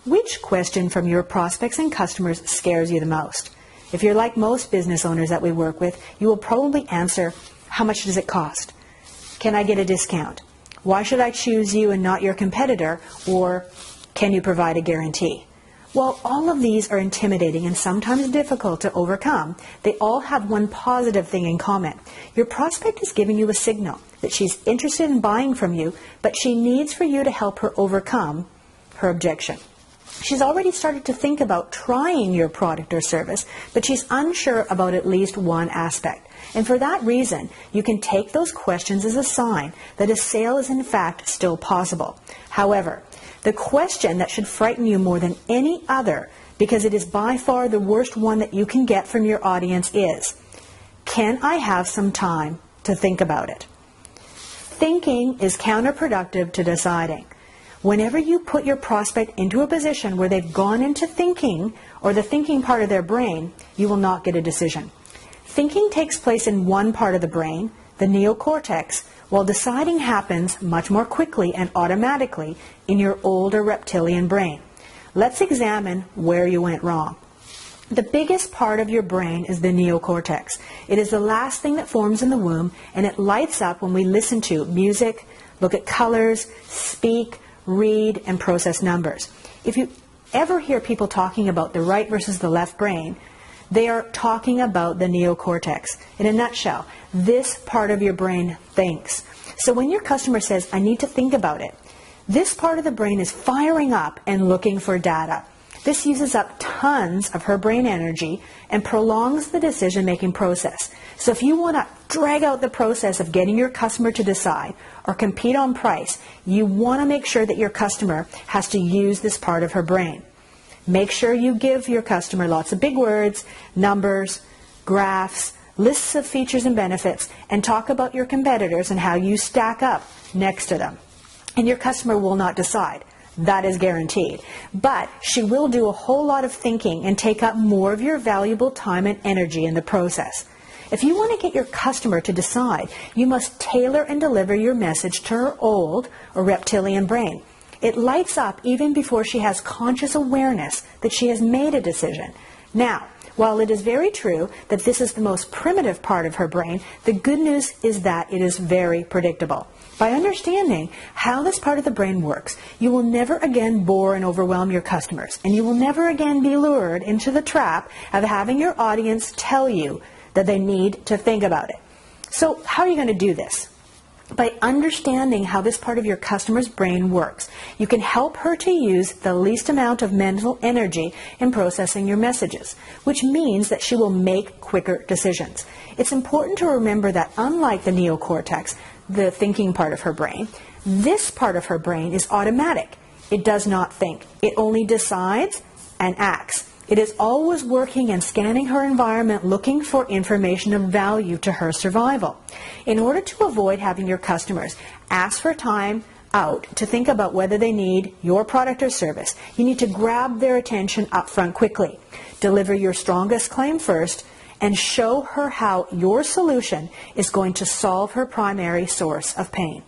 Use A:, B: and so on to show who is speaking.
A: Which question from your prospects and customers scares you the most? If you're like most business owners that we work with, you will probably answer, how much does it cost? Can I get a discount? Why should I choose you and not your competitor? Or can you provide a guarantee? While all of these are intimidating and sometimes difficult to overcome, they all have one positive thing in common. Your prospect is giving you a signal that she's interested in buying from you, but she needs for you to help her overcome her objection. She's already started to think about trying your product or service, but she's unsure about at least one aspect. And for that reason, you can take those questions as a sign that a sale is in fact still possible. However, the question that should frighten you more than any other, because it is by far the worst one that you can get from your audience, is, can I have some time to think about it? Thinking is counterproductive to deciding. Whenever you put your prospect into a position where they've gone into thinking, or the thinking part of their brain, you will not get a decision. Thinking takes place in one part of the brain, the neocortex, while deciding happens much more quickly and automatically in your older reptilian brain. Let's examine where you went wrong. The biggest part of your brain is the neocortex. It is the last thing that forms in the womb, and it lights up when we listen to music, look at colors, speak, read, and process numbers. If you ever hear people talking about the right versus the left brain, they are talking about the neocortex. In a nutshell, this part of your brain thinks. So when your customer says, I need to think about it, this part of the brain is firing up and looking for data. This uses up tons of her brain energy and prolongs the decision-making process. So if you want to drag out the process of getting your customer to decide or compete on price, you want to make sure that your customer has to use this part of her brain. Make sure you give your customer lots of big words, numbers, graphs, lists of features and benefits, and talk about your competitors and how you stack up next to them. And your customer will not decide. That is guaranteed. But she will do a whole lot of thinking and take up more of your valuable time and energy in the process. If you want to get your customer to decide, you must tailor and deliver your message to her old or reptilian brain. It lights up even before she has conscious awareness that she has made a decision. Now, while it is very true that this is the most primitive part of her brain, the good news is that it is very predictable. By understanding how this part of the brain works, you will never again bore and overwhelm your customers, and you will never again be lured into the trap of having your audience tell you that they need to think about it. So how are you going to do this? By understanding how this part of your customer's brain works, you can help her to use the least amount of mental energy in processing your messages, which means that she will make quicker decisions. It's important to remember that unlike the neocortex, the thinking part of her brain, this part of her brain is automatic. It does not think. It only decides and acts. It is always working and scanning her environment, looking for information of value to her survival. In order to avoid having your customers ask for time out to think about whether they need your product or service, you need to grab their attention up front quickly. Deliver your strongest claim first and show her how your solution is going to solve her primary source of pain.